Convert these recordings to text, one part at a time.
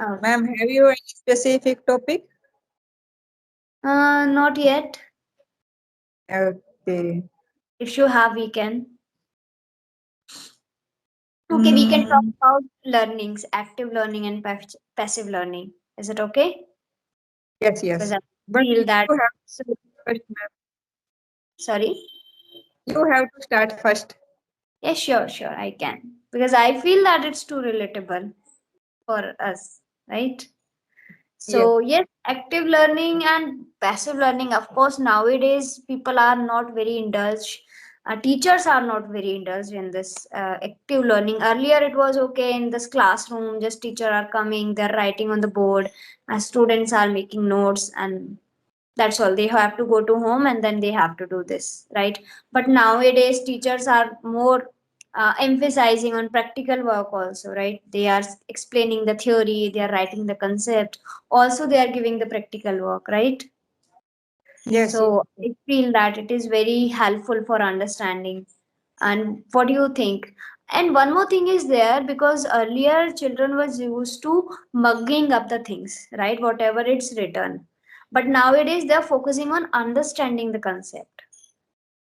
Ma'am, have you any specific topic? Not yet. Okay. If you have, we can. Okay, we can talk Mm, about learnings, active learning and passive learning. Is it okay? yes, Because yes. I But feel that. you have So, first, ma'am. sorry. You have to start first. Yeah, sure, sure, I can. Because I feel that it's too relatable for us, right? Yes. So, yes, active learning and passive learning, of course, nowadays people are not very indulged. Teachers are not very indulged in this active learning. Earlier, it was okay in this classroom, just teacher are coming, they're writing on the board, students are making notes, and that's all. They have to go to home and then they have to do this, right? But nowadays teachers are more emphasizing on practical work also, right? They are explaining the theory, they are writing the concept, also they are giving the practical work, right? Yes, So yes. I feel that it is very helpful for understanding. And what do you think? And one more thing is there, because earlier children was used to mugging up the things, right? Whatever it's written. But nowadays they are focusing on understanding the concept,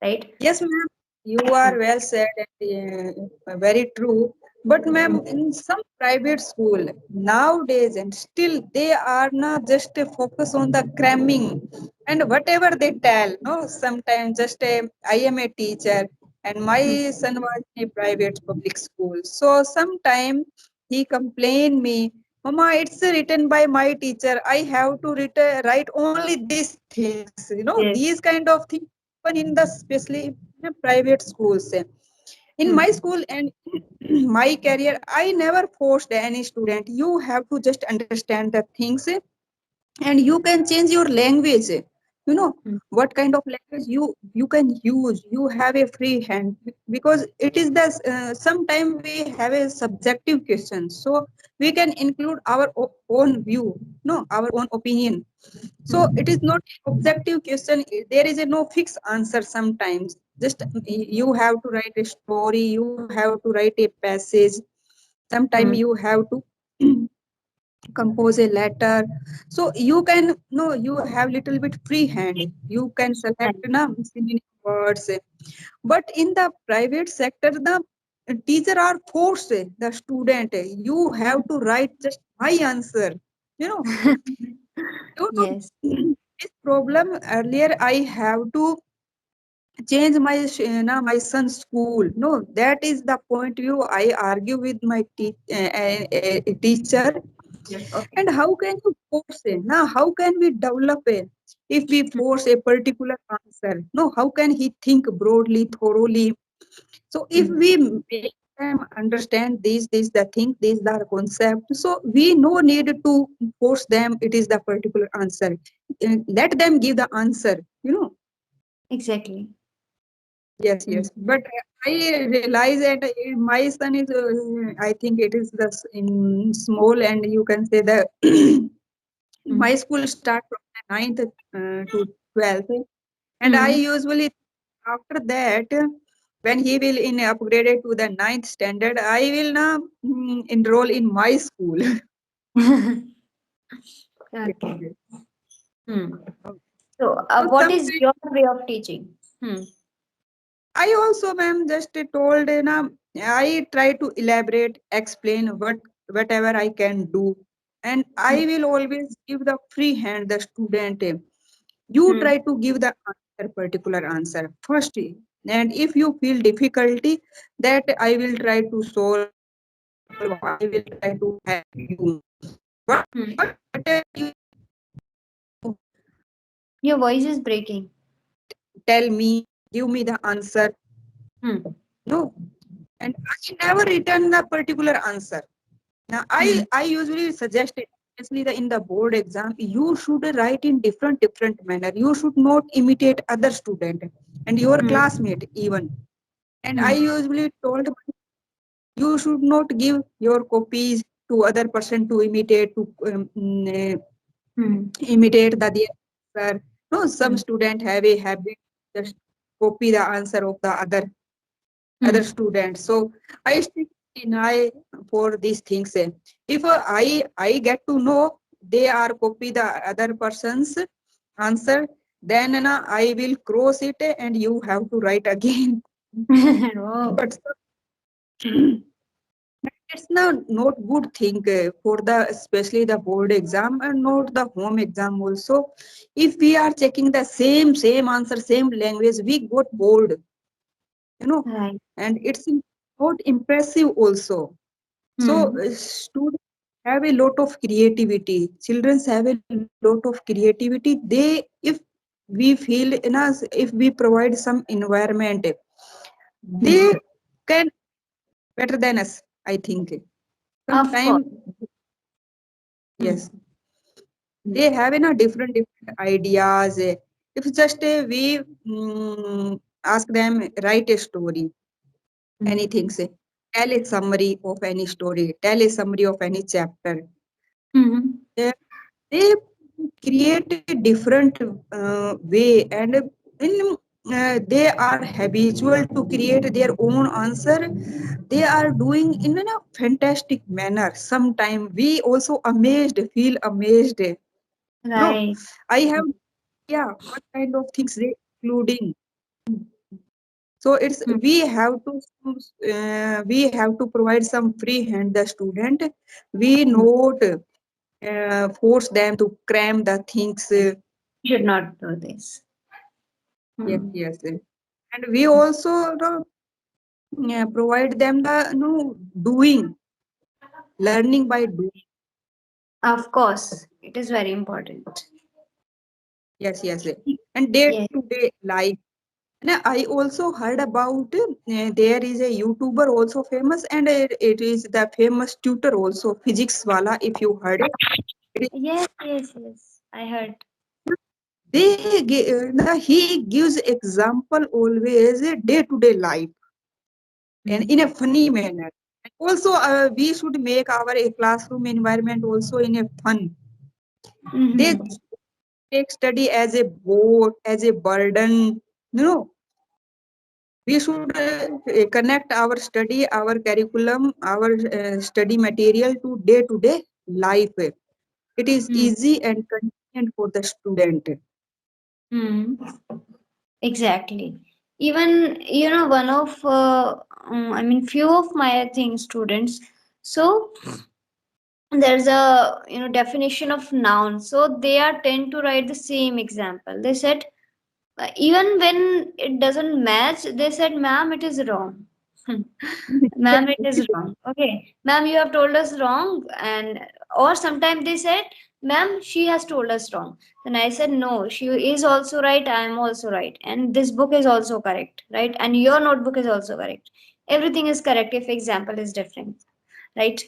right? Yes, ma'am. You are well said and very true. But, ma'am, in some private school nowadays, and still they are not just a focus on the cramming and whatever they tell. No, sometimes just I am a teacher and Hmm. my son was in a private public school. So sometimes he complained me, Mama, it's written by my teacher. I have to write only these things. These Yes. kind of things happen in the especially in the private schools. In my Hmm. school and my career, I never forced any student. You have to just understand the things, and you can change your language. you know Hmm. what kind of language you can use. You have a free hand, because it is the sometime we have a subjective question, so we can include our own view, no, our own opinion. So Hmm. it is not objective question. There is a no fixed answer. Sometimes just you have to write a story, you have to write a passage. Sometime Hmm. you have to compose a letter. So you can, no, you have little bit free hand, you can select Right. na synonym words. But in the private sector, the teacher are forced the student, you have to write just my answer. you know you know Yes. this problem. Earlier I have to change my my son's school. No, that is the point view. I argue with my teacher. And Okay. how can you force it? Now, how can we develop it if we force a particular answer? No, how can he think broadly, thoroughly? So if Hmm. we make them understand this the thing, this the concept, so we no need to force them. It is the particular answer. Let them give the answer. Exactly. Yes, Hmm. yes. But I realize that my son is, I think it is the in small, and you can say the Hmm. my school start from the ninth to 12th. And I Hmm. usually, after that, when he will in upgraded to the ninth standard, I will now enroll in my school. Yes, Okay. yes. Hmm. Okay. So, So what is sometimes your way of teaching? Hmm. I also, ma'am, just told, I try to elaborate, explain whatever I can do, and I will always give the free hand the student. You Hmm. try to give the particular answer first, and if you feel difficulty, that I will try to solve. I will try to help you. What Hmm. you Your voice is breaking. tell me, give me the answer. Hmm. No, and I never return the particular answer. Now, Hmm. I usually suggest it, especially in the board exam, you should write in different manner. You should not imitate other student and your Hmm. classmate even. And I Hmm. usually told you should not give your copies to other person to imitate Hmm. imitate the their answer. No, some Hmm. student have a habit just copy the answer of the other Hmm. student. So I stick. deny for these things. If I get to know they are copy the other person's answer, then I will cross it and you have to write again. Oh. But it's not good thing for the especially the board exam and not the home exam also. If we are checking the same answer, same language, we got bored, you know, Right. and it's not impressive also. So Hmm. students have a lot of creativity. Children have a lot of creativity. They, if we feel in us, if we provide some environment, they Hmm. can better than us. I think Of course. sometimes Hmm. yes, they have different ideas. If just we ask them write a story, Hmm. anything say, tell a summary of any story, tell a summary of any chapter. Hmm. They, they create a different way, and they are habitual to create their own answer. They are doing in a fantastic manner. Sometimes we also amazed, feel amazed. No, Right. I have yeah, what kind of things they including. So it's Hmm. we have to provide some free hand the student. We Hmm. not force them to cram the things. Should not do this. Yes, Hmm. yes, and we also provide them the doing, learning by doing. Of course, it is very important. Yes, yes, and day Yes. to day life. And I also heard about there is a YouTuber also famous, and it is the famous tutor also, physics wala. If you heard it, Yes, yes, yes. I heard. he gives example always day to day life and Hmm. in a funny manner. Also, we should make our classroom environment also in a fun. They Hmm. take study as a boat, as a burden. We should connect our study, our curriculum, our study material to day life. It is Hmm. easy and convenient for the student. Hmm. Exactly. Even, one of, few of my, I think, students. So there's a, definition of noun. So they are tend to write the same example. They said, even when it doesn't match, they said, ma'am, it is wrong. Ma'am, it is wrong. Okay. Ma'am, you have told us wrong. And, or sometimes they said, ma'am, she has told us wrong. Then I said, no, she is also right. I am also right. And this book is also correct. Right. And your notebook is also correct. Everything is correct if example is different. Right.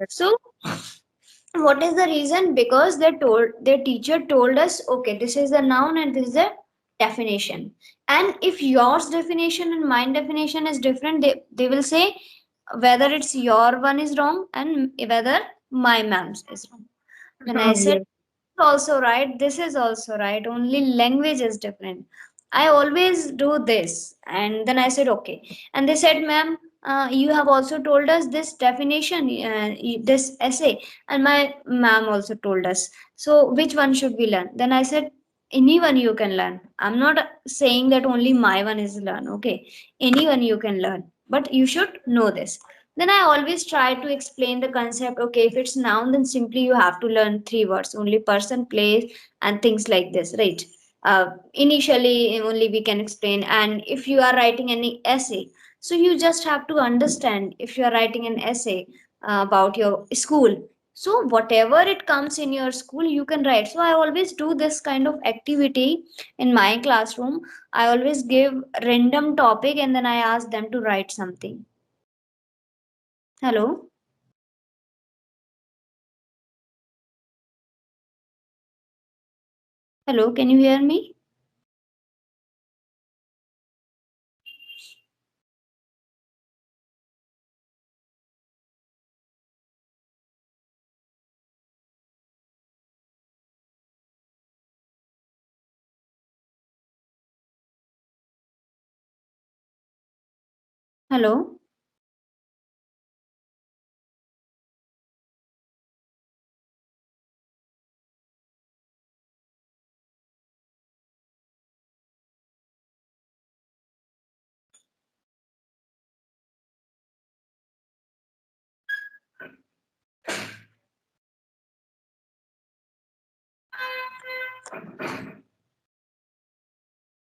So what is the reason? Because their teacher told us, okay, this is the noun and this is the definition. And if yours definition and mine definition is different, they will say whether it's your one is wrong and whether my man's is wrong. Then I said, Yes. also right, this is also right, only language is different. I always do this. And then I said, okay. And they said, ma'am, you have also told us this definition, this essay, and my ma'am also told us. So which one should we learn? Then I said, anyone you can learn. I'm not saying that only my one is learn. Okay, anyone you can learn, but you should know this. Then I always try to explain the concept. Okay, if it's noun, then simply you have to learn three words only: person, place, and things like this, right? Initially, only we can explain. And if you are writing any essay, so you just have to understand if you are writing an essay about your school. So, whatever it comes in your school, you can write. So, I always do this kind of activity in my classroom. I always give random topic and then I ask them to write something. Hello? Hello, can you hear me? Hello?